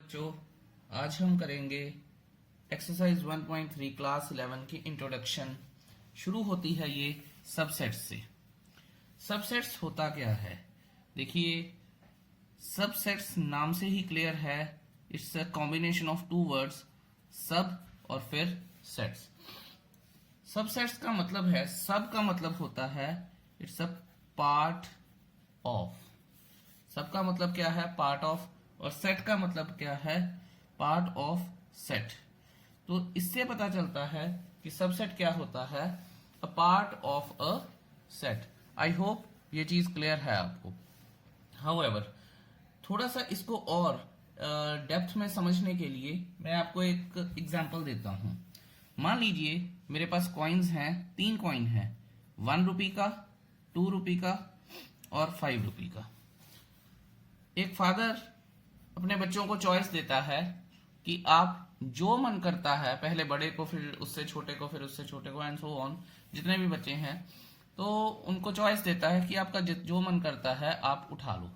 बच्चों, आज हम करेंगे एक्सरसाइज 1.3 क्लास 11 की इंट्रोडक्शन। शुरू होती है ये सबसेट्स से। सबसेट्स होता क्या है? देखिए, सबसेट्स नाम से ही क्लियर है। It's a combination of two words, सब और फिर सेट्स। सबसेट्स का मतलब है, सब का मतलब होता है इट्स अ पार्ट ऑफ। सब का मतलब क्या है? Part of. और सेट का मतलब क्या है? Part of set. तो इससे पता चलता है कि सबसेट क्या होता है? A part of a set. I hope ये चीज क्लियर है आपको। हाउएवर, थोड़ा सा इसको और डेप्थ में समझने के लिए मैं आपको एक एग्जांपल देता हूं। मान लीजिए मेरे पास कॉइन्स हैं, 3 कॉइन हैं, 1 रुपी का, 2 रुपी का और 5 रुपी का। एक फादर अपने बच्चों को चॉइस देता है कि आप जो मन करता है, पहले बड़े को, फिर उससे छोटे को, फिर उससे छोटे को, एंड सो ऑन, जितने भी बच्चे हैं, तो उनको चॉइस देता है कि आपका जो मन करता है आप उठा लो।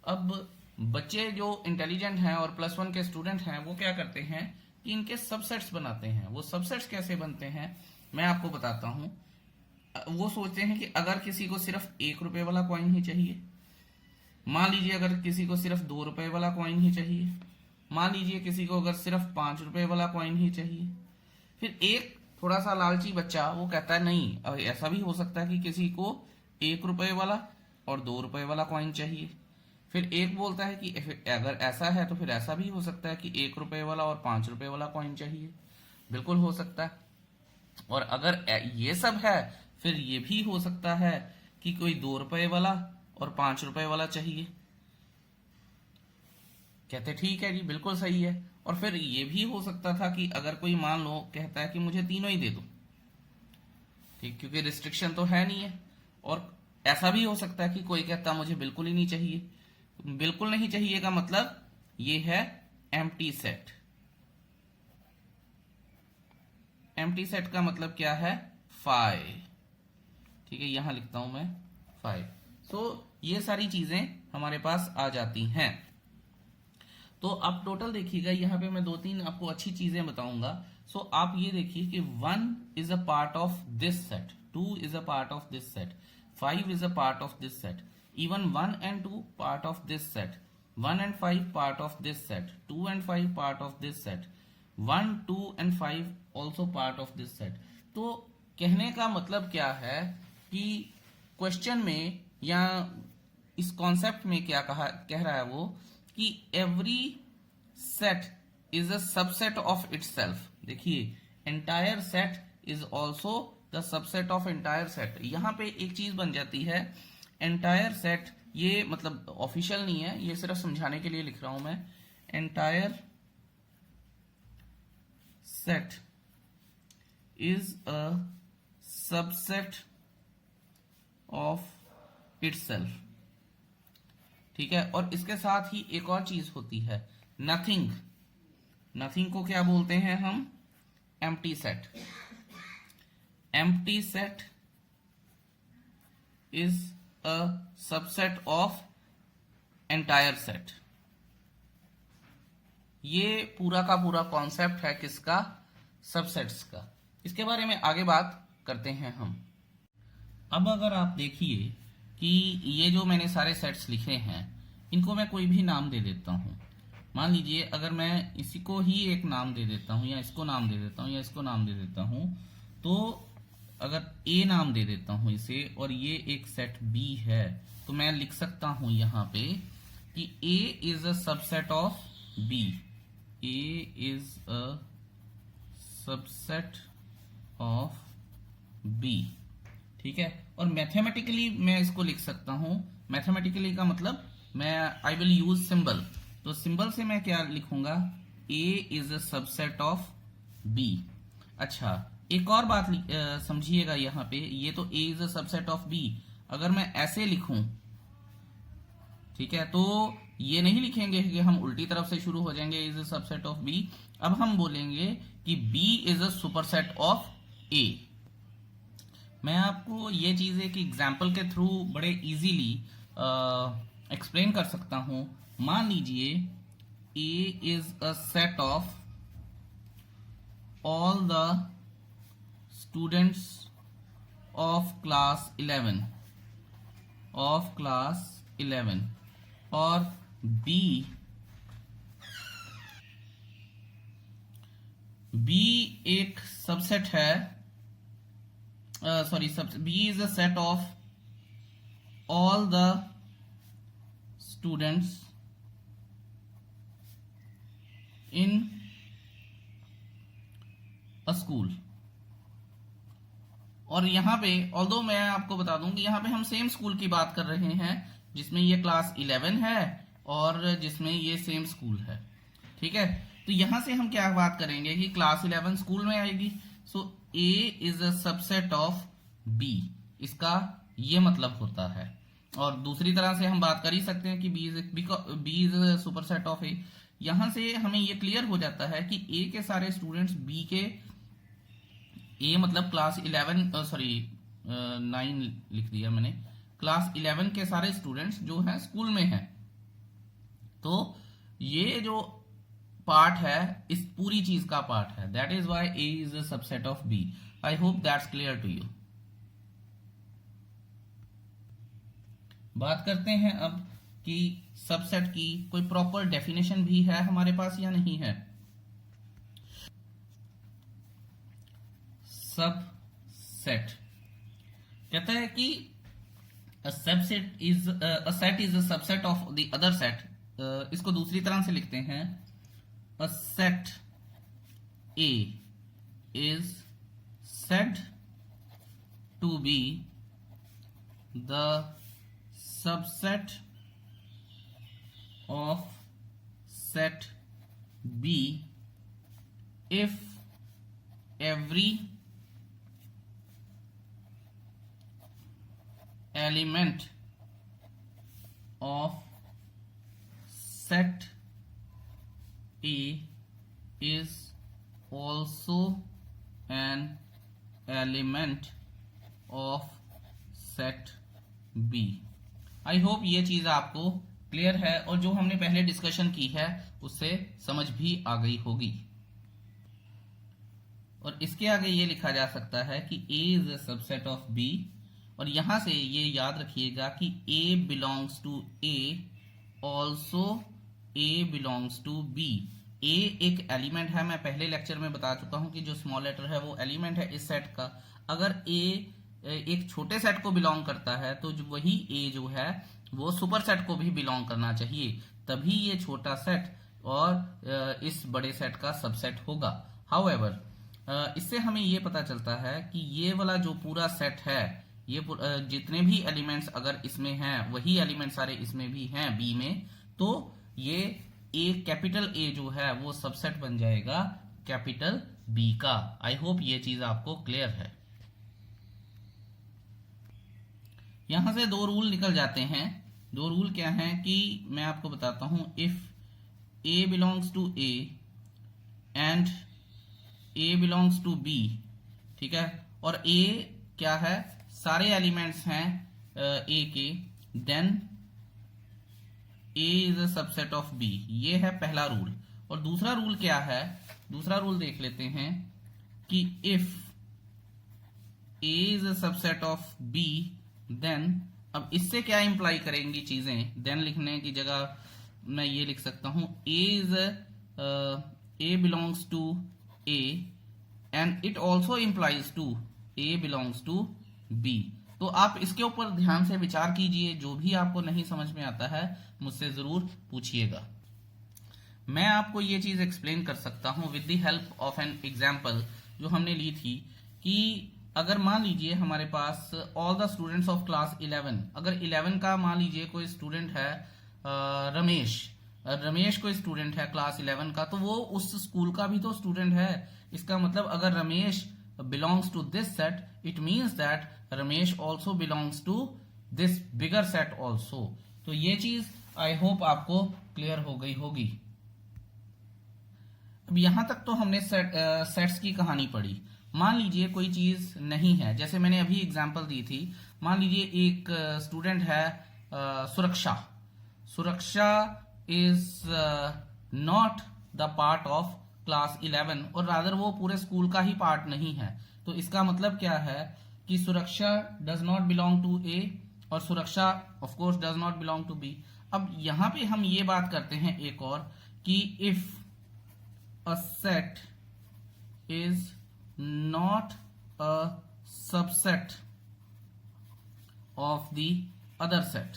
अब बच्चे जो इंटेलिजेंट हैं और +1 के स्टूडेंट हैं, वो क्या करते हैं कि इनके सबसेट्स बनाते हैं। वो सबसेट्स कैसे बनते हैं मैं आपको बताता हूं। वो सोचते हैं कि अगर किसी को सिर्फ 1 रुपए वाला कॉइन ही चाहिए, मान लीजिए अगर किसी को सिर्फ 2 रुपए वाला कॉइन ही चाहिए, मान लीजिए किसी को अगर सिर्फ 5 रुपए वाला कॉइन ही चाहिए, फिर एक थोड़ा सा लालची बच्चा वो कहता है नहीं, अब ऐसा भी हो सकता है कि किसी को 1 रुपए वाला और 2 रुपए वाला कॉइन चाहिए। फिर एक बोलता है कि अगर ऐसा है तो फिर ऐसा भी हो सकता है कि 1 रुपए वाला और 5 रुपए वाला कॉइन चाहिए। बिल्कुल हो सकता है। और अगर ये सब है, फिर ये भी हो सकता है कि कोई 2 रुपए वाला और 5 रुपए वाला चाहिए। कहते ठीक है जी, बिल्कुल सही है। और फिर ये भी हो सकता था कि अगर कोई मान लो कहता है कि मुझे तीनों ही दे दो, ठीक, क्योंकि रिस्ट्रिक्शन तो है नहीं है। और ऐसा भी हो सकता है कि कोई कहता मुझे बिल्कुल ही नहीं चाहिए। बिल्कुल नहीं चाहिए का मतलब ये है एम्प्टी सेट। एम्प्टी सेट का मतलब क्या है? 5। ठीक है, यहां लिखता हूं मैं 5। सो ये सारी चीजें हमारे पास आ जाती हैं। तो आप टोटल देखिएगा, यहाँ पे मैं 2-3 आपको अच्छी चीजें बताऊंगा। सो आप ये देखिए कि 1 is a part of this set, 2 is a part of this set, 5 is a part of this set, even 1 and 2 part of this set, 1 and 5 part of this set, 2 and 5 part of this set, 1, 2 and 5 also part of this set. तो कहने का मतलब क्या है कि question में या इस कॉन्सेप्ट में क्या कह रहा है वो कि every set is a subset of itself. देखिए, entire set is also the subset of entire set. यहां पे एक चीज बन जाती है, एंटायर सेट, ये मतलब ऑफिशियल नहीं है, ये सिर्फ समझाने के लिए लिख रहा हूं मैं। Entire set is a subset of itself. ठीक है, और इसके साथ ही एक और चीज होती है, नथिंग। नथिंग को क्या बोलते हैं हम? Empty set. Empty set is a subset of entire set. ये पूरा का पूरा कॉन्सेप्ट है किसका? सबसेट्स का। इसके बारे में आगे बात करते हैं हम। अब अगर आप देखिए कि ये जो मैंने सारे सेट्स लिखे हैं, इनको मैं कोई भी नाम दे देता हूं। मान लीजिए अगर मैं इसी को ही एक नाम दे देता हूं, या इसको नाम दे देता हूं, या इसको नाम दे देता हूं, तो अगर ए नाम दे देता हूं इसे, और ये एक सेट बी है, तो मैं लिख सकता हूं यहां पे कि A is a subset of B. A is a subset of B. ठीक है, और मैथमेटिकली मैं इसको लिख सकता हूं। मैथमेटिकली का मतलब मैं आई विल यूज सिंबल। तो सिंबल से मैं क्या लिखूंगा? A is a subset of B. अच्छा, एक और बात समझिएगा यहां पे, ये तो A is a subset of B, अगर मैं ऐसे लिखूं, ठीक है, तो ये नहीं लिखेंगे कि हम उल्टी तरफ से शुरू हो जाएंगे, is a subset of B. अब हम बोलेंगे कि B is a superset of A. मैं आपको ये चीज एक एग्जाम्पल के थ्रू बड़े इजीली एक्सप्लेन कर सकता हूं। मान लीजिए A is a set of all the students of class 11 और B एक सबसेट है, B is a set of all the students in a school। और यहां पे ऑल्दो मैं आपको बता दूं कि यहां पे हम सेम स्कूल की बात कर रहे हैं, जिसमें ये क्लास 11 है और जिसमें ये सेम स्कूल है, ठीक है। तो यहां से हम क्या बात करेंगे कि क्लास 11 स्कूल में आएगी। सो A is a subset of B, इसका ये मतलब होता है। और दूसरी तरह से हम बात कर ही सकते हैं कि B is a superset of A। यहां से हमें ये क्लियर हो जाता है कि A के सारे स्टूडेंट्स B के, A मतलब क्लास 9 लिख दिया मैंने, क्लास 11 के सारे स्टूडेंट्स जो हैं स्कूल में हैं। तो ये जो पार्ट है इस पूरी चीज का पार्ट है, that is why A is a subset of B। I hope that's clear to you. बात करते हैं अब कि सबसेट की कोई प्रॉपर डेफिनेशन भी है हमारे पास या नहीं है। सबसेट कहता है कि a set is a subset of the other set। इसको दूसरी तरह से लिखते हैं, a set A is said to be the subset of set B if every element of set A is also an element of set B। I hope ये चीज आपको clear है और जो हमने पहले डिस्कशन की है उससे समझ भी आ गई होगी। और इसके आगे ये लिखा जा सकता है कि A is a subset of B, और यहां से ये याद रखिएगा कि A belongs to A, also A belongs to B। A एक एलिमेंट है, मैं पहले लेक्चर में बता चुका हूं कि जो स्मॉल लेटर है वो एलिमेंट है इस सेट का। अगर A एक छोटे सेट को बिलोंग करता है तो वही A जो है वो सुपर सेट को भी बिलोंग करना चाहिए, तभी ये छोटा सेट और इस बड़े सेट का सबसेट होगा। हाउएवर इससे हमें ये पता चलता है कि ये वाला जो पूरा सेट है, ये जितने भी एलिमेंट्स अगर इसमें हैं वही एलिमेंट सारे इसमें भी हैं B में, तो ये कैपिटल A जो है वो सबसेट बन जाएगा कैपिटल B का। आई होप ये चीज आपको क्लियर है। यहां से दो रूल निकल जाते हैं। दो रूल क्या हैं कि मैं आपको बताता हूं। If A belongs to A and A belongs to B, ठीक है, और A क्या है, सारे एलिमेंट्स हैं A के, then A is a subset of B। ये है पहला रूल। और दूसरा रूल क्या है, दूसरा रूल देख लेते हैं कि if A is a subset of B then, अब इससे क्या इंप्लाई करेंगी चीजें, देन लिखने की जगह मैं ये लिख सकता हूं A belongs to A and it also implies to A belongs to B। तो आप इसके ऊपर ध्यान से विचार कीजिए, जो भी आपको नहीं समझ में आता है मुझसे जरूर पूछिएगा। मैं आपको ये चीज एक्सप्लेन कर सकता हूं with the help of an example जो हमने ली थी कि अगर मान लीजिए हमारे पास all the students of class 11, अगर 11 का मान लीजिए कोई स्टूडेंट है रमेश कोई स्टूडेंट है क्लास 11 का, तो वो उस स्कूल का भी तो स्टूडेंट है। इसका मतलब अगर Ramesh belongs to this set, it means that Ramesh also belongs to this bigger set also। तो ये चीज आई होप आपको क्लियर हो गई होगी। अब यहां तक तो हमने सेट्स की कहानी पढ़ी। मान लीजिए कोई चीज नहीं है, जैसे मैंने अभी एग्जांपल दी थी, मान लीजिए एक स्टूडेंट है सुरक्षा is not the part of class 11 और रादर वो पूरे स्कूल का ही पार्ट नहीं है। तो इसका मतलब क्या है कि सुरक्षा does not belong to A और सुरक्षा of course does not belong to B. अब यहां पे हम ये बात करते हैं एक और कि if a set is not a subset of the other set.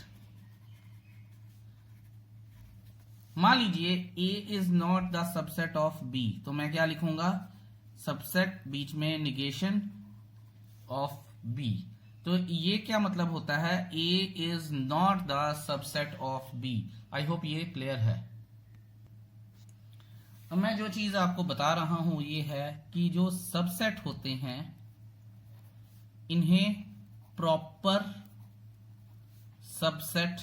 मान लीजिए A is not the subset of B, तो मैं क्या लिखूंगा, सबसेट बीच में निगेशन ऑफ B। तो ये क्या मतलब होता है, A is not the subset of B। I hope ये क्लियर है। अब मैं जो चीज आपको बता रहा हूं ये है कि जो सबसेट होते हैं इन्हें प्रॉपर सबसेट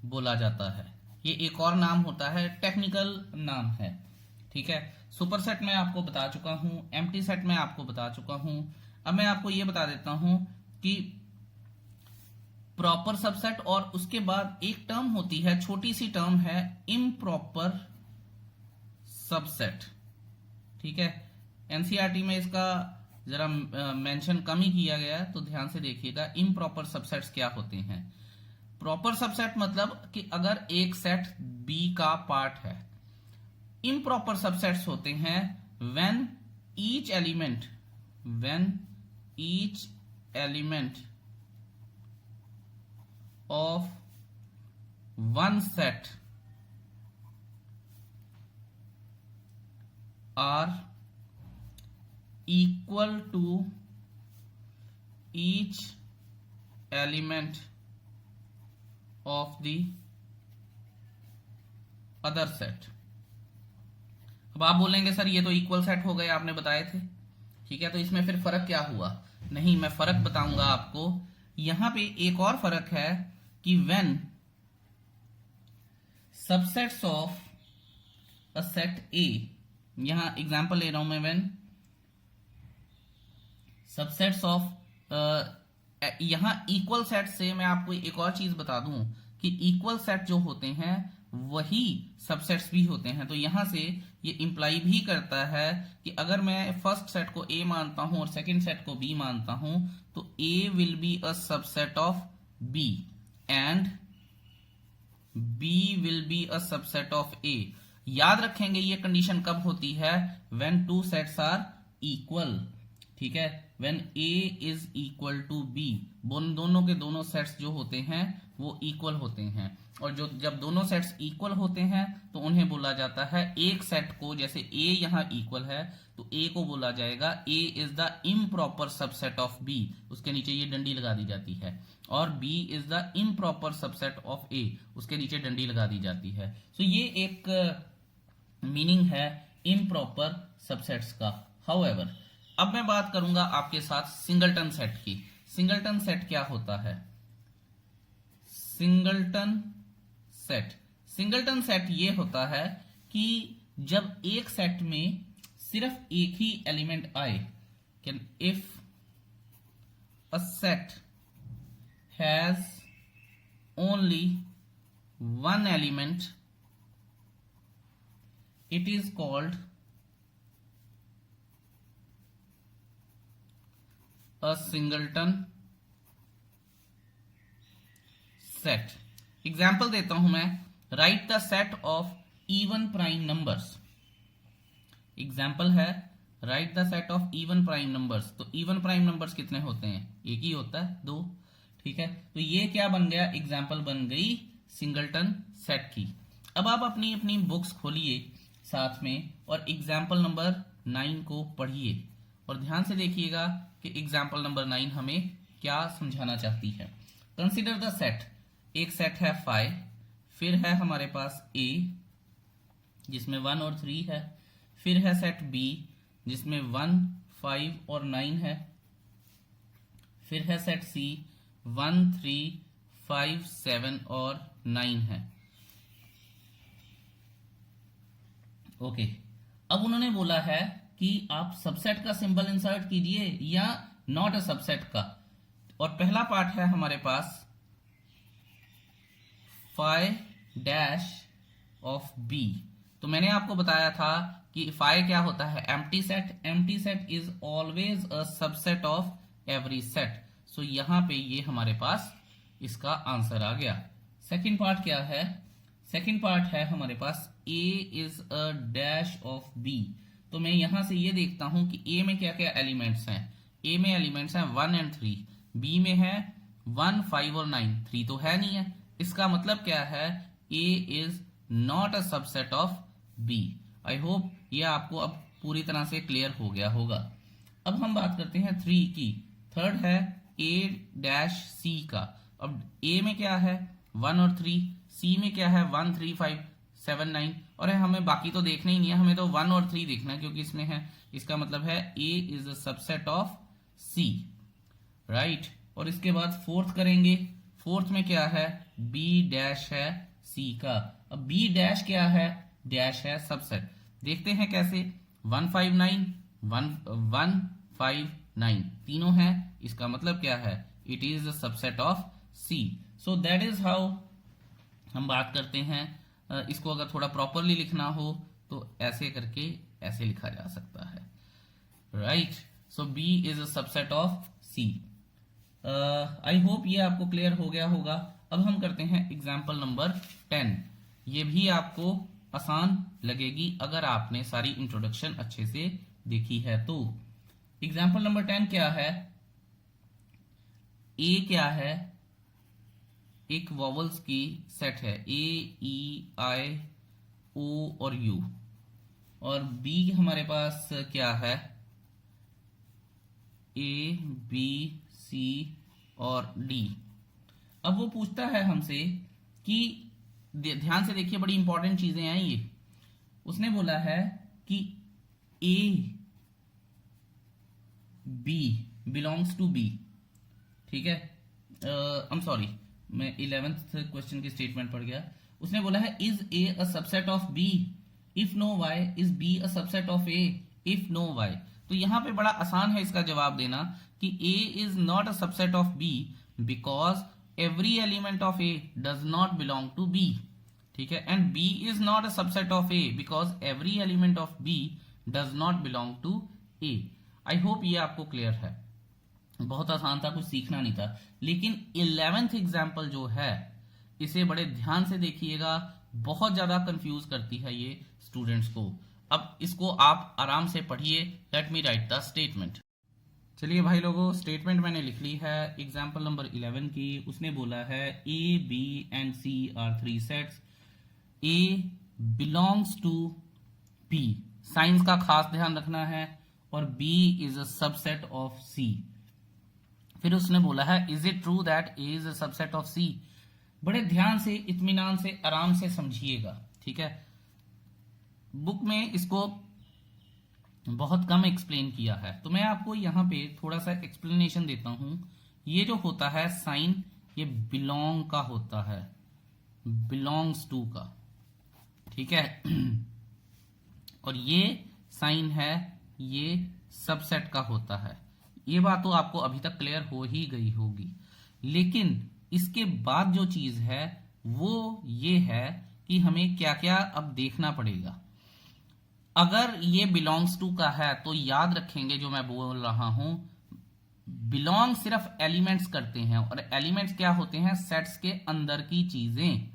बोला जाता है। ये एक और नाम होता है, टेक्निकल नाम है, ठीक है। सुपरसेट मैं आपको बता चुका हूं, एम्प्टी सेट मैं आपको बता चुका हूं। अब मैं आपको ये बता देता हूं कि प्रॉपर सबसेट और उसके बाद एक टर्म होती है, छोटी सी टर्म है, इम्प्रॉपर सबसेट, ठीक है। एनसीईआरटी में इसका जरा मेंशन कम ही किया गया है, तो ध्यान से देखिएगा इम्प्रॉपर सबसेट्स क्या होते हैं। प्रॉपर सबसेट मतलब कि अगर एक सेट बी का पार्ट है। इम्प्रॉपर सबसेट्स होते हैं when each element of one set are equal to each element of the other set. अब आप बोलेंगे सर ये तो इक्वल सेट हो गए, आपने बताए थे, ठीक है, तो इसमें फिर फर्क क्या हुआ? नहीं, मैं फर्क बताऊंगा आपको। यहां पे एक और फर्क है कि when subsets of a set ए, यहां एग्जांपल ले रहा हूं मैं, व्हेन सबसेट्स ऑफ यहां इक्वल सेट से मैं आपको एक और चीज बता दूं कि इक्वल सेट जो होते हैं वही सबसेट्स भी होते हैं। तो यहां से ये इंप्लाई भी करता है कि अगर मैं फर्स्ट सेट को ए मानता हूं और सेकंड सेट को बी मानता हूं तो A will be a subset of B and B will be a subset of A. याद रखेंगे ये कंडीशन कब होती है, when two sets are equal, ठीक है, when A is equal to B. दोनों के दोनों सेट्स जो होते हैं वो इक्वल होते हैं, और जो जब दोनों सेट्स इक्वल होते हैं तो उन्हें बोला जाता है, एक सेट को, जैसे ए यहां इक्वल है तो ए को बोला जाएगा A is the improper subset of B, उसके नीचे ये डंडी लगा दी जाती है, और B is the improper subset of A, उसके नीचे डंडी लगा दी जाती है। तो ये एक मीनिंग है इम्प्रॉपर सबसेट्स का। हाउएवर, अब मैं बात करूंगा आपके साथ सिंगलटन सेट की। सिंगलटन सेट क्या होता है? सिंगलटन सेट ये होता है कि जब एक सेट में सिर्फ एक ही एलिमेंट आए, can if a set has only one element it is called a singleton set। Example देता हूं मैं, right the set of even prime numbers. Example है right the set of even prime numbers. तो even prime numbers कितने होते हैं? एक ही होता है, दो, ठीक है। तो ये क्या बन गया? एग्जाम्पल बन गई सिंगलटन सेट की। अब आप अपनी अपनी बुक्स खोलिए साथ में और एग्जाम्पल नंबर 9 को पढ़िए और ध्यान से देखिएगा कि एग्जाम्पल नंबर 9 हमें क्या समझाना चाहती है। कंसिडर द सेट, एक सेट है 5, फिर है हमारे पास A जिसमें 1 और 3 है, फिर है सेट B जिसमें 1, 5 और 9 है, फिर है सेट C 1, 3, 5, 7 और 9 है। ओके, अब उन्होंने बोला है कि आप सबसेट का सिंबल इंसर्ट कीजिए या नॉट अ सबसेट का, और पहला पार्ट है हमारे पास 5 डैश ऑफ बी। तो मैंने आपको बताया था कि फाई क्या होता है, empty set. Empty set is always a subset of every set. So यहां पे ये हमारे पास इसका आंसर आ गया। सेकंड पार्ट क्या है, सेकंड पार्ट है हमारे पास A is a dash of B. तो मैं यहां से ये देखता हूं कि ए में क्या क्या एलिमेंट्स हैं। ए में एलिमेंट्स हैं 1 और 3, बी में है 1, 5 और 9, 3 तो है नहीं है। इसका मतलब क्या है, A is not a subset of B. I hope ये आपको अब पूरी तरह से क्लियर हो गया होगा। अब हम बात करते हैं 3 की। थर्ड है ए डैश सी का। अब ए में क्या है 1 और 3, सी में क्या है 1, 3, 5, 7, 9, और हमें बाकी तो देखना ही नहीं है, हमें तो 1 और 3 देखना है क्योंकि इसमें है। इसका मतलब है A is a subset of C, right. और इसके बाद फोर्थ करेंगे। फोर्थ में क्या है, बी डैश है सी का। अब बी डैश क्या है, डैश है सबसेट। देखते हैं कैसे, 1, 5, 9, 1, 5, 9 तीनों है। इसका मतलब क्या है, it is a subset of C. So that is how हम बात करते हैं। इसको अगर थोड़ा प्रॉपरली लिखना हो तो ऐसे करके ऐसे लिखा जा सकता है, right. So B is a subset of C. I hope ये आपको क्लियर हो गया होगा। अब हम करते हैं एग्जाम्पल नंबर 10। ये भी आपको आसान लगेगी अगर आपने सारी इंट्रोडक्शन अच्छे से देखी है तो। एग्जाम्पल नंबर 10 क्या है, ए क्या है, एक वॉवल्स की सेट है, ए ई आई ओ और यू। और बी हमारे पास क्या है, ए बी सी और डी। अब वो पूछता है हमसे कि ध्यान से देखिए, बड़ी इंपॉर्टेंट चीजें हैं ये। उसने बोला है कि A B belongs to B, ठीक है। आई एम सॉरी, मैं 11th क्वेश्चन की स्टेटमेंट पढ़ गया। उसने बोला है is A a subset of B, if no why is B a subset of A, if no why. तो यहां पे बड़ा आसान है इसका जवाब देना कि A is not a subset of B because every element of A does not belong to B, ठीक है। And B is not a subset of A because every element of B does not belong to A. I hope ये आपको clear है। बहुत आसान था, कुछ सीखना नहीं था। लेकिन 11th एग्जाम्पल जो है इसे बड़े ध्यान से देखिएगा, बहुत ज्यादा कंफ्यूज करती है ये स्टूडेंट्स को। अब इसको आप आराम से पढ़िए। Let me right the statement. चलिए भाई लोगों, स्टेटमेंट मैंने लिख ली है एग्जाम्पल नंबर 11 की। उसने बोला है A B and C are 3 sets, A belongs to B, signs का खास ध्यान रखना है, और B is a subset of C. फिर उसने बोला है is it true that A is a subset of C. बड़े ध्यान से, इत्मीनान से, आराम से समझिएगा, ठीक है। बुक में इसको बहुत कम एक्सप्लेन किया है, तो मैं आपको यहां पे थोड़ा सा एक्सप्लेनेशन देता हूं। ये जो होता है साइन, ये बिलोंग का होता है, बिलोंग्स टू का, ठीक है। और ये साइन है, ये सबसेट का होता है। ये बात तो आपको अभी तक क्लियर हो ही गई होगी। लेकिन इसके बाद जो चीज है वो ये है कि हमें क्या क्या अब देखना पड़ेगा। अगर ये बिलोंग्स टू का है तो याद रखेंगे जो मैं बोल रहा हूं, बिलोंग सिर्फ एलिमेंट्स करते हैं, और एलिमेंट्स क्या होते हैं, सेट्स के अंदर की चीजें।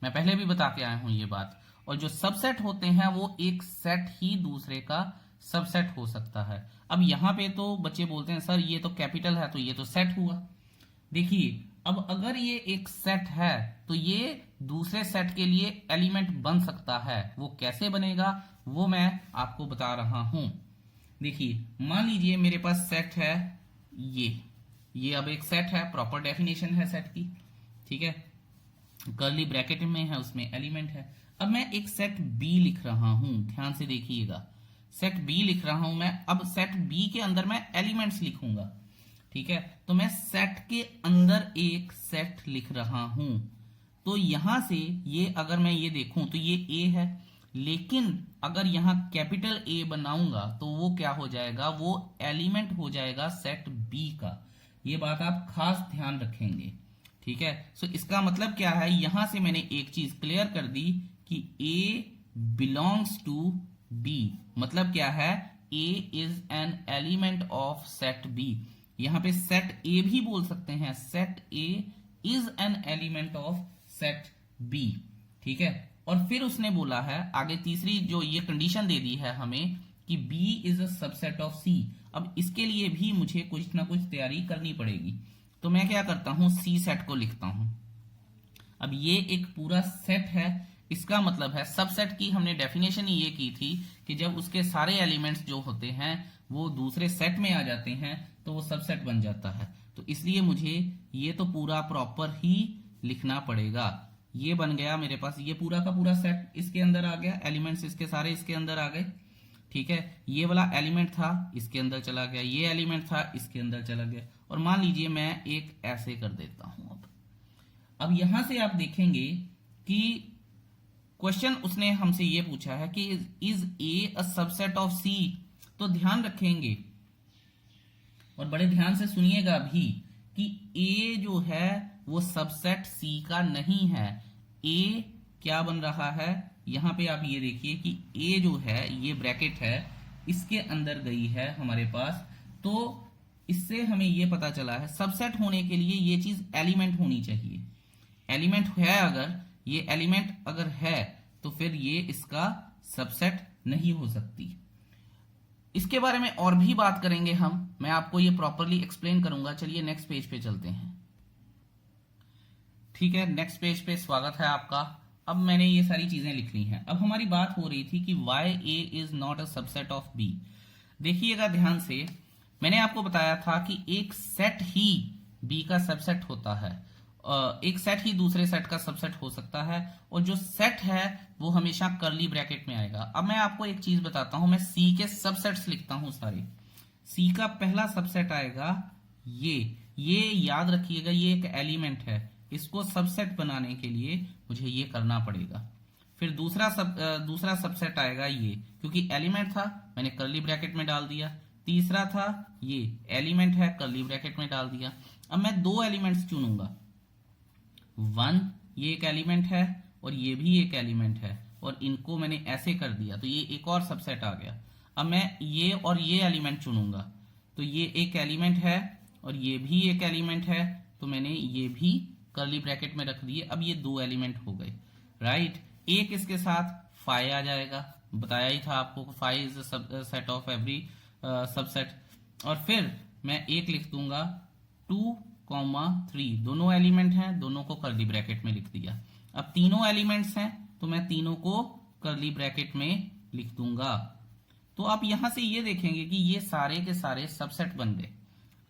मैं पहले भी बता के आया हूं ये बात। और जो सबसेट होते हैं वो एक सेट ही दूसरे का सबसेट हो सकता है। अब यहां पे तो बच्चे बोलते हैं सर ये तो कैपिटल है तो ये तो सेट हुआ। देखिए, अब अगर ये एक सेट है तो ये दूसरे सेट के लिए एलिमेंट बन सकता है। वो कैसे बनेगा वो मैं आपको बता रहा हूं। देखिए, मान लीजिए मेरे पास सेट है ये अब एक सेट है, प्रॉपर डेफिनेशन है सेट की, ठीक है। कर्ली ब्रैकेट में है, उसमें एलिमेंट है। अब मैं एक सेट बी लिख रहा हूं, ध्यान से देखिएगा। सेट बी लिख रहा हूं मैं। अब सेट बी के अंदर मैं एलिमेंट्स लिखूंगा, ठीक है। तो मैं सेट के अंदर एक सेट लिख रहा हूं। तो यहां से ये अगर मैं ये देखूं तो ये ए है, लेकिन अगर यहां कैपिटल ए बनाऊंगा तो वो क्या हो जाएगा, वो एलिमेंट हो जाएगा सेट बी का। ये बात आप खास ध्यान रखेंगे, ठीक है। सो इसका मतलब क्या है, यहां से मैंने एक चीज क्लियर कर दी कि A बिलोंग्स टू B, मतलब क्या है, A is an element of set B। यहां पे सेट A भी बोल सकते हैं, set A is an element of set B, ठीक है। और फिर उसने बोला है आगे तीसरी जो ये कंडीशन दे दी है हमें कि B is a subset of C। अब इसके लिए भी मुझे कुछ ना कुछ तैयारी करनी पड़ेगी, तो मैं क्या करता हूं, C सेट को लिखता हूं। अब ये एक पूरा सेट है, इसका मतलब है सबसेट की हमने डेफिनेशन ही ये की थी कि जब उसके सारे एलिमेंट्स जो होते हैं वो दूसरे सेट में आ जाते हैं तो वो सबसेट बन जाता है। तो इसलिए मुझे ये तो पूरा प्रॉपर ही लिखना पड़ेगा। ये बन गया मेरे पास, ये पूरा का पूरा सेट इसके अंदर आ गया, एलिमेंट्स इसके सारे इसके अंदर आ गए, ठीक है। ये वाला एलिमेंट था इसके अंदर चला गया, ये एलिमेंट था इसके अंदर चला गया। और मान लीजिए मैं एक ऐसे कर देता हूं। अब यहां से आप देखेंगे कि क्वेश्चन उसने हमसे ये पूछा है कि is A a subset of C. तो ध्यान रखेंगे और बड़े ध्यान से सुनिएगा भी कि ए जो है वो सबसेट सी का नहीं है। ए क्या बन रहा है, यहां पे आप ये देखिए कि ए जो है ये ब्रैकेट है, इसके अंदर गई है हमारे पास। तो इससे हमें ये पता चला है सबसेट होने के लिए ये चीज एलिमेंट होनी चाहिए। एलिमेंट है, अगर ये एलिमेंट अगर है तो फिर ये इसका सबसेट नहीं हो सकती। इसके बारे में और भी बात करेंगे हम, मैं आपको ये प्रॉपरली एक्सप्लेन करूंगा। चलिए नेक्स्ट पेज पे चलते हैं, ठीक है। नेक्स्ट पेज पे स्वागत है आपका। अब मैंने ये सारी चीजें लिख ली हैं। अब हमारी बात हो रही थी कि why A is not a subset of B. देखिएगा ध्यान से, मैंने आपको बताया था कि एक सेट ही बी का सबसेट होता है, एक सेट ही दूसरे सेट का सबसेट हो सकता है, और जो सेट है वो हमेशा कर्ली ब्रैकेट में आएगा। अब मैं आपको एक चीज बताता हूं, मैं सी के सबसेट्स लिखता हूं सारे। सी का पहला सबसेट आएगा ये याद रखिएगा, ये एक एलिमेंट है, इसको सबसेट बनाने के लिए मुझे ये करना पड़ेगा। फिर दूसरा सबसेट आएगा ये, क्योंकि एलिमेंट था मैंने कर्ली ब्रैकेट में डाल दिया। तीसरा था ये एलिमेंट है, कर्ली ब्रैकेट में डाल दिया। अब मैं दो एलिमेंट्स चुनूंगा, 1 ये एक एलिमेंट है और ये भी एक एलिमेंट है, और इनको मैंने ऐसे कर दिया तो ये एक और सबसेट आ गया। अब मैं ये और ये एलिमेंट चुनूंगा, तो ये एक एलिमेंट है और ये भी एक एलिमेंट है, तो मैंने ये भी कर्ली ब्रैकेट में रख दिए। अब ये दो एलिमेंट हो गए, राइट। एक इसके साथ फाई आ जाएगा, बताया ही था आपको, phi is set of every subset. और फिर मैं एक लिख दूंगा 2,3, दोनों एलिमेंट हैं, दोनों को कर्ली ब्रैकेट में लिख दिया। अब तीनों एलिमेंट्स हैं तो मैं तीनों को कर्ली ब्रैकेट में लिख दूंगा। तो आप यहां से ये देखेंगे कि ये सारे के सारे सबसेट बन गए।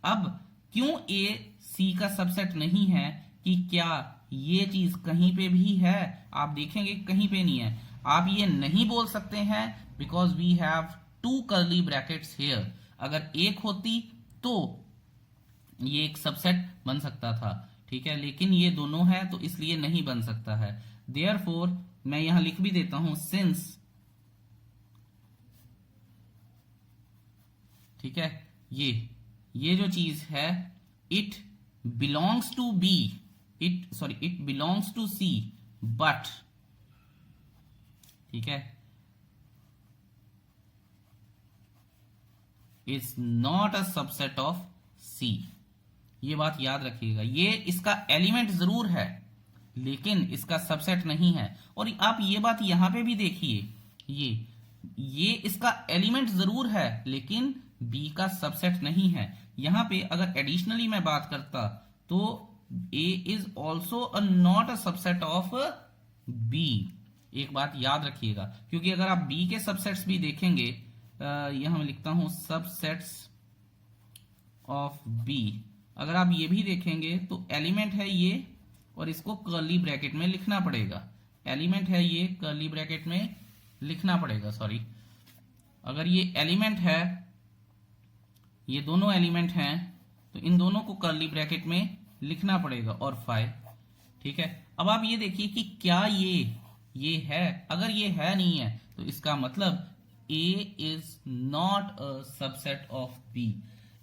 अब क्यों ए सी का सबसेट नहीं है, कि क्या ये चीज कहीं पे भी है, आप देखेंगे कहीं पे नहीं है। आप ये नहीं बोल सकते हैं because we have 2 curly brackets here. अगर एक होती तो ये एक सबसेट बन सकता था, ठीक है, लेकिन ये दोनों है तो इसलिए नहीं बन सकता है। देयरफॉर मैं यहां लिख भी देता हूं सिंस, ठीक है, ये जो चीज है it belongs to B, it belongs to C, but, ठीक है, is not a subset of C. ये बात याद रखिएगा, ये इसका एलिमेंट जरूर है लेकिन इसका सबसेट नहीं है। और आप ये बात यहां पे भी देखिए, ये इसका एलिमेंट जरूर है लेकिन बी का सबसेट नहीं है। यहां पे अगर एडिशनली मैं बात करता तो A is also a not a subset of B. एक बात याद रखिएगा, क्योंकि अगर आप बी के सबसेट्स भी देखेंगे, यहां मैं लिखता हूं सबसेट्स ऑफ बी, अगर आप ये भी देखेंगे तो एलिमेंट है ये और इसको कर्ली ब्रैकेट में लिखना पड़ेगा। एलिमेंट है ये, कर्ली ब्रैकेट में लिखना पड़ेगा, सॉरी। अगर ये एलिमेंट है, ये दोनों एलिमेंट हैं, तो इन दोनों को कर्ली ब्रैकेट में लिखना पड़ेगा और फाई, ठीक है। अब आप ये देखिए कि क्या ये है, अगर ये है नहीं है तो इसका मतलब A is not a subset of B।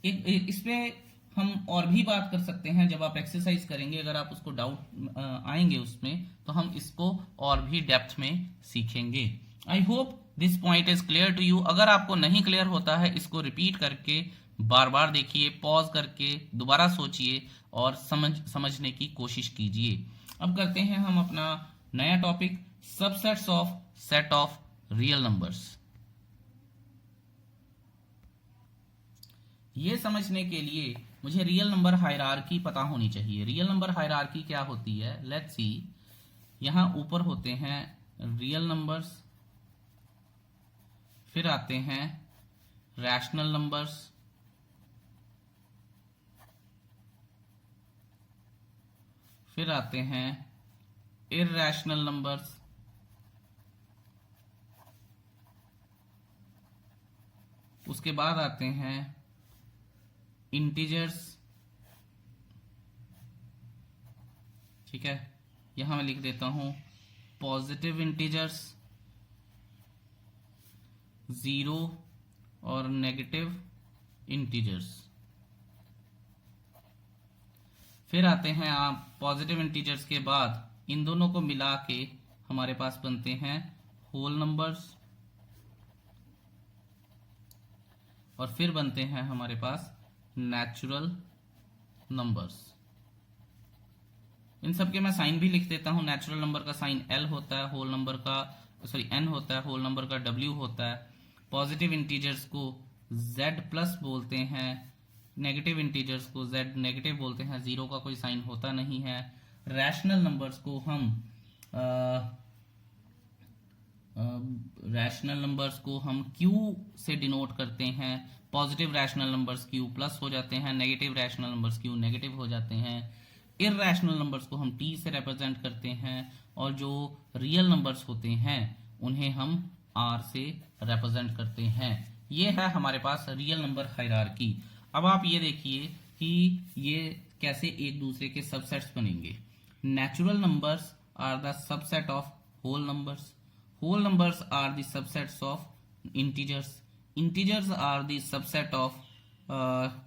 इसमें हम और भी बात कर सकते हैं जब आप एक्सरसाइज करेंगे, अगर आप उसको डाउट आएंगे उसमें तो हम इसको और भी डेप्थ में सीखेंगे। I hope this point is clear to you. अगर आपको नहीं क्लियर होता है इसको रिपीट करके बार बार देखिए, पॉज करके दोबारा सोचिए और समझने की कोशिश कीजिए। अब करते हैं हम अपना नया topic, subsets of set of real numbers. ये समझने के लिए मुझे रियल नंबर हायरार्की पता होनी चाहिए। रियल नंबर हायरार्की क्या होती है, लेट्स सी। यहां ऊपर होते हैं रियल नंबर्स, फिर आते हैं रैशनल नंबर्स, फिर आते हैं इररैशनल नंबर्स, उसके बाद आते हैं इंटीजर्स। ठीक है, यहां मैं लिख देता हूं पॉजिटिव इंटीजर्स, जीरो और नेगेटिव इंटीजर्स। फिर आते हैं आप पॉजिटिव इंटीजर्स के बाद इन दोनों को मिला के हमारे पास बनते हैं होल नंबर्स, और फिर बनते हैं हमारे पास नेचुरल नंबर्स। इन सब के मैं साइन भी लिख देता हूं। नेचुरल नंबर का साइन एल होता है, होल नंबर का एन होता है, होल नंबर का डब्ल्यू होता है। पॉजिटिव इंटीजर्स को जेड प्लस बोलते हैं, नेगेटिव इंटीजर्स को जेड नेगेटिव बोलते हैं, जीरो का कोई साइन होता नहीं है। रैशनल नंबर्स को हम क्यू से डिनोट करते हैं। Positive rational numbers Q plus हो जाते हैं, negative rational numbers Q negative हो जाते हैं। इररैशनल नंबर्स को हम टी से रिप्रेजेंट करते हैं, और जो रियल नंबर्स होते हैं उन्हें हम आर से रिप्रेजेंट करते हैं। ये है हमारे पास रियल नंबर हायरार्की। अब आप ये देखिए कि ये कैसे एक दूसरे के सबसेट्स बनेंगे। Natural numbers are the subset of whole numbers, whole numbers are the subsets of integers, integers are the subset of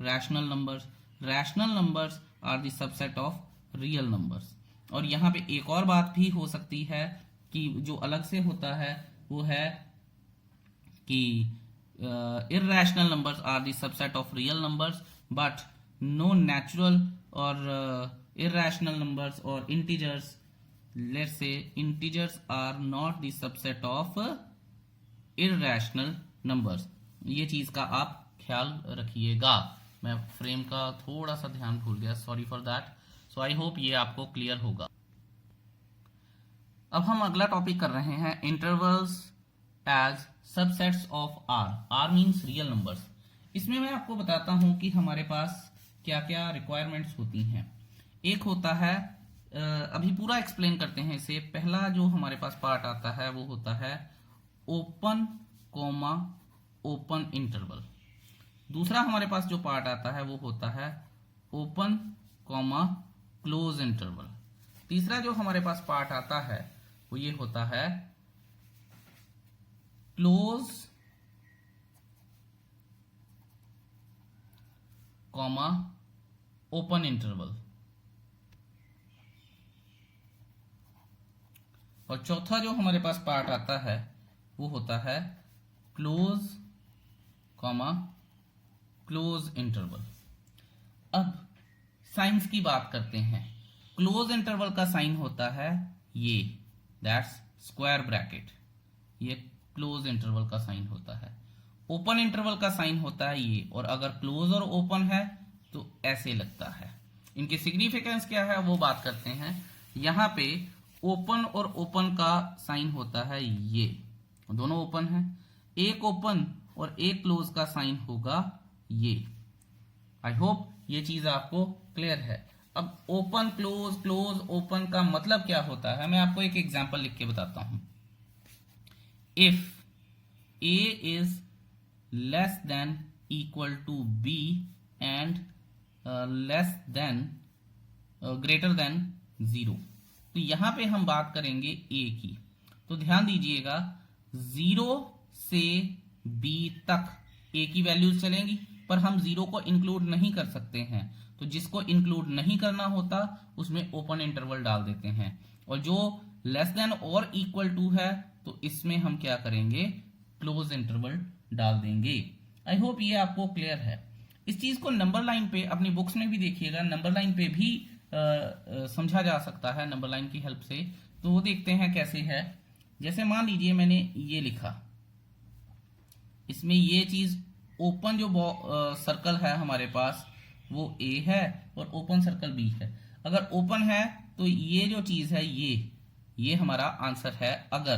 rational numbers, rational numbers are the subset of real numbers. और यहाँ पे एक और बात भी हो सकती है कि जो अलग से होता है वो है कि irrational numbers are the subset of real numbers, but no natural or irrational numbers or integers, let's say integers are not the subset of irrational numbers। ये चीज का आप ख्याल रखिएगा। मैं फ्रेम का थोड़ा सा ध्यान भूल गया, sorry for that. So I hope ये आपको क्लियर होगा। अब हम अगला टॉपिक कर रहे हैं, intervals as subsets of R. R means real numbers. इसमें मैं आपको बताता हूं कि हमारे पास क्या क्या रिक्वायरमेंट्स होती हैं। एक होता है, अभी पूरा एक्सप्लेन करते हैं इसे। पहला जो हमारे पास पार्ट आता है वो होता है ओपन कॉमा ओपन इंटरवल। दूसरा हमारे पास जो पार्ट आता है वो होता है ओपन कॉमा क्लोज इंटरवल। तीसरा जो हमारे पास पार्ट आता है वो ये होता है क्लोज कॉमा ओपन इंटरवल। और चौथा जो हमारे पास पार्ट आता है वो होता है क्लोज कॉमा क्लोज इंटरवल। अब साइंस की बात करते हैं। क्लोज इंटरवल का साइन होता है ये, दैट्स स्क्वायर ब्रैकेट, ये क्लोज इंटरवल का साइन होता है। ओपन इंटरवल का साइन होता है ये, और अगर क्लोज और ओपन है तो ऐसे लगता है। इनकी सिग्निफिकेंस क्या है वो बात करते हैं। यहां पे ओपन और ओपन का साइन होता है ये, दोनों ओपन है। एक ओपन और एक क्लोज का साइन होगा ये। आई होप ये चीज आपको क्लियर है। अब ओपन क्लोज क्लोज ओपन का मतलब क्या होता है, मैं आपको एक एग्जांपल लिख के बताता हूं। If A is less than equal to B and less than greater than 0, तो यहां पे हम बात करेंगे ए की। तो ध्यान दीजिएगा 0 से b तक ए की वैल्यूज चलेंगी, पर हम 0 को इंक्लूड नहीं कर सकते हैं, तो जिसको इंक्लूड नहीं करना होता उसमें ओपन इंटरवल डाल देते हैं, और जो लेस देन और इक्वल टू है तो इसमें हम क्या करेंगे, क्लोज इंटरवल डाल देंगे। आई होप ये आपको क्लियर है। इस चीज को नंबर लाइन पे अपनी बुक्स में भी देखिएगा, नंबर लाइन पे भी समझा जा सकता है नंबर लाइन की हेल्प से। तो वो देखते हैं कैसे है। जैसे मान लीजिए मैंने ये लिखा, इसमें ये चीज ओपन जो सर्कल है हमारे पास वो ए है और ओपन सर्कल बी है। अगर ओपन है तो ये जो चीज है ये हमारा आंसर है अगर,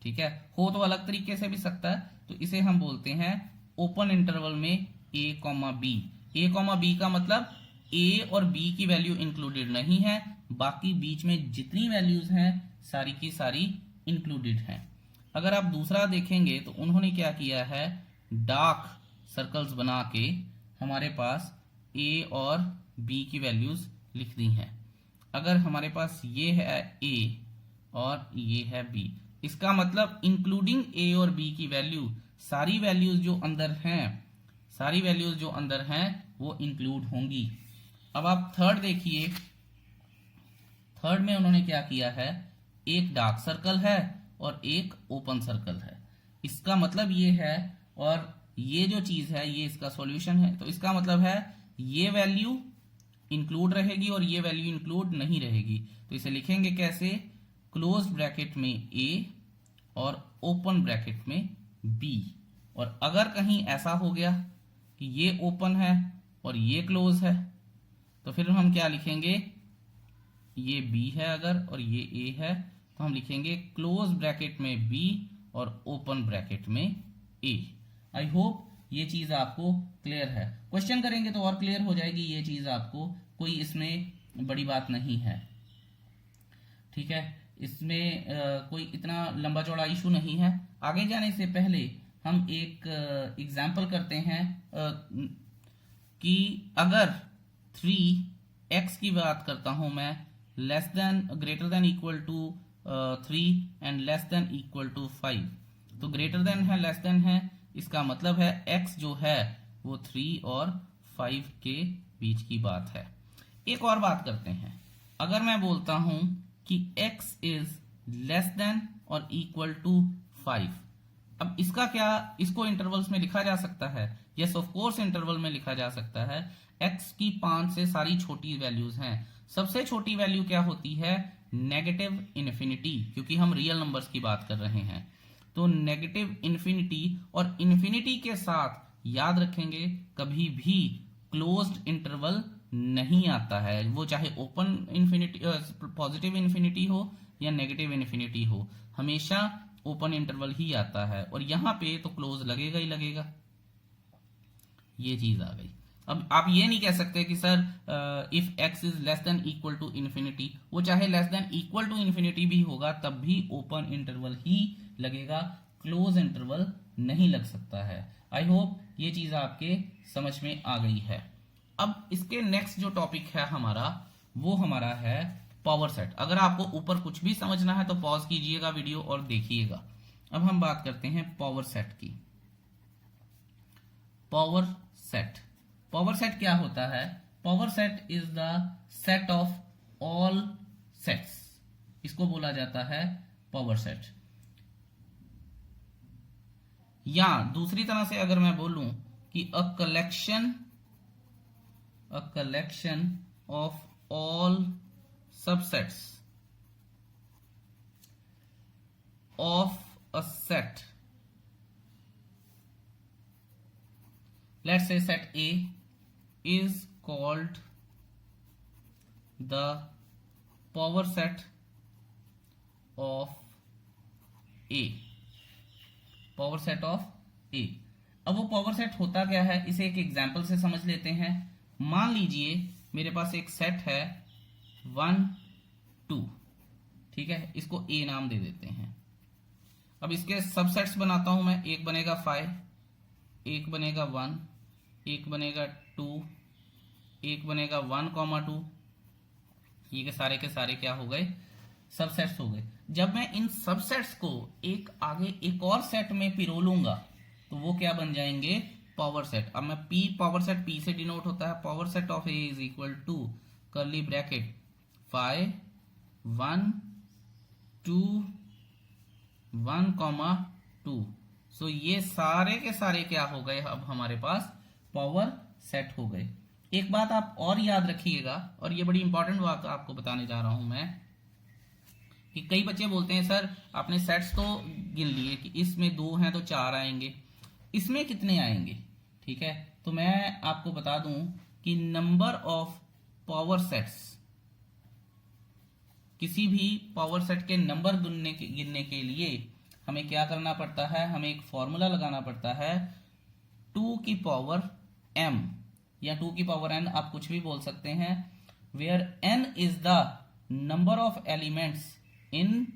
ठीक है। हो तो अलग तरीके से भी सकता है, तो इसे हम बोलते हैं ओपन इंटरवल में ए कॉमा बी। ए कॉमा बी का मतलब ए और बी की वैल्यू इंक्लूडेड नहीं है, बाकी बीच में जितनी वैल्यूज हैं सारी की सारी इंक्लूडेड हैं। अगर आप दूसरा देखेंगे तो उन्होंने क्या किया है, डार्क सर्कल्स बना के हमारे पास ए और बी की वैल्यूज लिख दी हैं। अगर हमारे पास ये है ए और ये है बी, इसका मतलब इंक्लूडिंग ए और बी की वैल्यू, सारी वैल्यूज जो अंदर हैं वो इंक्लूड होंगी। अब आप थर्ड देखिए, थर्ड में उन्होंने क्या किया है, एक डार्क सर्कल है और एक ओपन सर्कल है। इसका मतलब ये है, और ये जो चीज है ये इसका सॉल्यूशन है, तो इसका मतलब है ये वैल्यू इंक्लूड रहेगी और ये वैल्यू इंक्लूड नहीं रहेगी। तो इसे लिखेंगे कैसे, क्लोज ब्रैकेट में ए और ओपन ब्रैकेट में बी। और अगर कहीं ऐसा हो गया कि ये ओपन है और ये क्लोज है, तो फिर हम क्या लिखेंगे, ये बी है अगर और ये ए है, तो हम लिखेंगे क्लोज ब्रैकेट में बी और ओपन ब्रैकेट में ए। आई होप ये चीज आपको क्लियर है। क्वेश्चन करेंगे तो और क्लियर हो जाएगी ये चीज आपको, कोई इसमें बड़ी बात नहीं है, ठीक है। इसमें कोई इतना लंबा चौड़ा इशू नहीं है। आगे जाने से पहले हम एक एग्जाम्पल करते हैं कि अगर 3x की बात करता हूं मैं, less than greater than equal to 3 and less than equal to 5, तो ग्रेटर देन है लेस देन है, इसका मतलब है x जो है वो 3 और 5 के बीच की बात है। एक और बात करते हैं, अगर मैं बोलता हूं कि x इज लेस देन और इक्वल टू 5, अब इसका क्या, इसको इंटरवल्स में लिखा जा सकता है? यस ऑफ कोर्स इंटरवल में लिखा जा सकता है। x की 5 से सारी छोटी वैल्यूज हैं। सबसे छोटी वैल्यू क्या होती है, नेगेटिव इन्फिनिटी, क्योंकि हम रियल नंबर्स की बात कर रहे हैं। तो नेगेटिव इन्फिनिटी, और इन्फिनिटी के साथ याद रखेंगे कभी भी क्लोज्ड इंटरवल नहीं आता है, वो चाहे ओपन इन्फिनिटी पॉजिटिव इन्फिनिटी हो या नेगेटिव इन्फिनिटी हो, हमेशा ओपन इंटरवल ही आता है, और यहां पे तो क्लोज लगेगा ही लगेगा। ये चीज आ गई। अब आप ये नहीं कह सकते कि sir if x is less than equal to infinity, वो चाहे less than equal to infinity भी होगा तब भी ओपन इंटरवल ही लगेगा, क्लोज इंटरवल नहीं लग सकता है। आई होप ये चीज आपके समझ में आ गई है। अब इसके नेक्स्ट जो टॉपिक है हमारा, वो हमारा है पावर सेट। अगर आपको ऊपर कुछ भी समझना है तो पॉज कीजिएगा वीडियो और देखिएगा। अब हम बात करते हैं पावर सेट की। पावर सेट, पावर सेट क्या होता है? Power set is the set of all sets, इसको बोला जाता है पावर सेट। या दूसरी तरह से अगर मैं बोलूं कि a collection of all subsets of a set, let's say set A is called the power set of A, power set of A। अब वो पावर सेट होता क्या है, इसे एक एग्जांपल से समझ लेते हैं। मान लीजिए मेरे पास एक सेट है 1 2, ठीक है, इसको A नाम दे देते हैं। अब इसके सबसेट्स बनाता हूं मैं, एक बनेगा 5, एक बनेगा 1, एक बनेगा 2, एक बनेगा 1,2। ये के सारे क्या हो गए, सबसेट्स हो गए। जब मैं इन सबसेट्स को एक आगे एक और सेट में पिरोलूंगा तो वो क्या बन जाएंगे, पावर सेट। अब मैं पी पावर सेट पी से डिनोट होता है, power set of A is equal to curly bracket 5 1 2 1 2। So ये सारे के सारे क्या हो गए, अब हमारे पास पावर सेट हो गए। एक बात आप और याद रखिएगा, और ये बड़ी इंपॉर्टेंट बात आपको बताने जा रहा हूं मैं, कि कई बच्चे बोलते हैं सर आपने सेट्स तो गिन लिए कि इसमें 2 हैं तो 4 आएंगे, इसमें कितने आएंगे। ठीक है, तो मैं आपको बता दूं कि नंबर ऑफ पावर सेट्स, किसी भी पावर सेट के नंबर गिनने के लिए हमें क्या करना पड़ता है, हमें एक फॉर्मूला लगाना पड़ता है 2 की पावर m या 2 की पावर n, आप कुछ भी बोल सकते हैं, where n is the number of elements in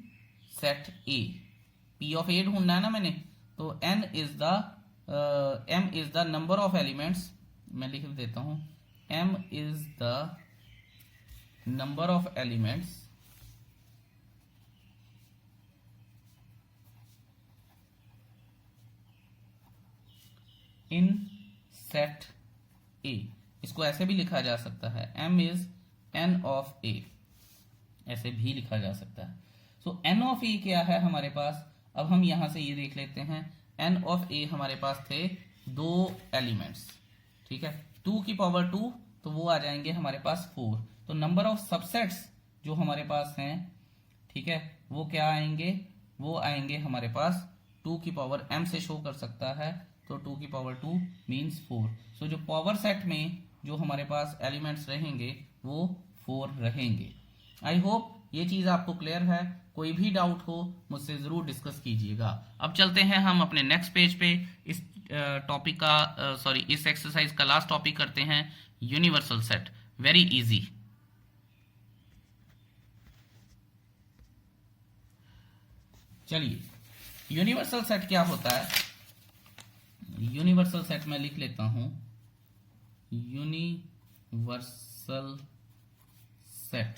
set A. p of A ढूंढना है ना मैंने, तो n is the m is the number of elements, मैं लिख देता हूं, m is the number of elements in set A. इसको ऐसे भी लिखा जा सकता है, m is n of a, ऐसे भी लिखा जा सकता है। सो n ऑफ a क्या है हमारे पास, अब हम यहां से ये देख लेते हैं, n ऑफ a हमारे पास थे 2 एलिमेंट्स। ठीक है, 2 की पावर 2, तो वो आ जाएंगे हमारे पास 4। तो नंबर ऑफ सबसेट्स जो हमारे पास हैं, ठीक है, वो क्या आएंगे, वो आएंगे हमारे पास 2 की पावर m से शो कर सकता है, तो 2 की पावर 2 मीन्स 4। सो जो पावर सेट में जो हमारे पास एलिमेंट्स रहेंगे वो 4 रहेंगे। आई होप ये चीज आपको क्लियर है। कोई भी डाउट हो मुझसे जरूर डिस्कस कीजिएगा। अब चलते हैं हम अपने नेक्स्ट पेज पे, इस टॉपिक का इस एक्सरसाइज का लास्ट टॉपिक करते हैं, यूनिवर्सल सेट। Very easy. चलिए, यूनिवर्सल सेट क्या होता है, यूनिवर्सल सेट मैं लिख लेता हूं, यूनिवर्सल सेट।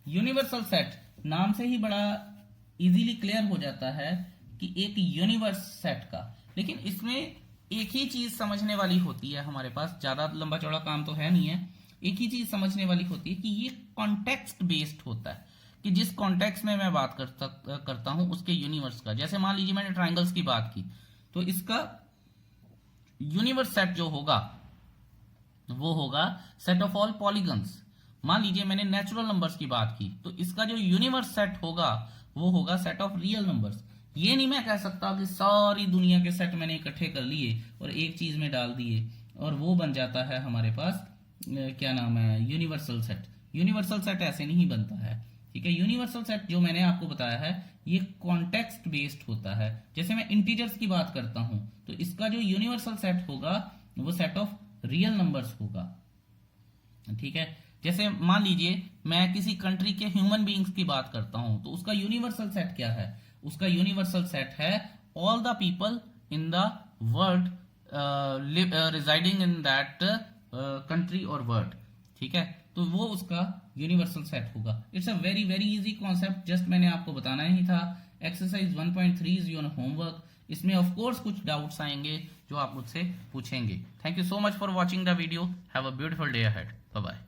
यूनिवर्सल सेट नाम से ही बड़ा इजीली क्लियर हो जाता है कि एक यूनिवर्स सेट का, लेकिन इसमें एक ही चीज समझने वाली होती है हमारे पास, ज्यादा लंबा चौड़ा काम तो है नहीं है। एक ही चीज समझने वाली होती है कि ये कॉन्टेक्स्ट बेस्ड होता है, कि जिस कॉन्टेक्स्ट में मैं बात करता हूं उसके यूनिवर्स का। जैसे मान लीजिए मैंने ट्राइंगल्स की बात की, तो इसका यूनिवर्स सेट जो होगा वो होगा सेट ऑफ ऑल पॉलीगन्स। मान लीजिए मैंने नेचुरल नंबर्स की बात की, तो इसका जो यूनिवर्स सेट होगा वो होगा सेट ऑफ रियल नंबर्स। ये नहीं मैं कह सकता कि सारी दुनिया के सेट मैंने इकट्ठे कर लिए और एक चीज में डाल दिए और वो बन जाता है हमारे पास क्या नाम है, यूनिवर्सल सेट। यूनिवर्सल सेट ऐसे नहीं बनता है। ठीक है, यूनिवर्सल सेट जो मैंने आपको बताया है ये कॉन्टेक्स्ट बेस्ड होता है। जैसे मैं इंटीजर्स की बात करता हूं, तो इसका जो यूनिवर्सल सेट होगा वो सेट ऑफ रियल नंबर्स होगा। ठीक है, जैसे मान लीजिए मैं किसी कंट्री के ह्यूमन बीइंग्स की बात करता हूं, तो उसका यूनिवर्सल सेट क्या है, उसका यूनिवर्सल सेट है all the people in the world residing in that country और वर्ल्ड। ठीक है, तो वो उसका यूनिवर्सल सेट होगा। It's a very very easy concept, just मैंने आपको बताना ही था। Exercise 1.3 is your homework. इसमें ऑफ कोर्स कुछ डाउट्स आएंगे जो आप मुझसे पूछेंगे। Thank you so much for watching the video. Have a beautiful day ahead. Bye bye.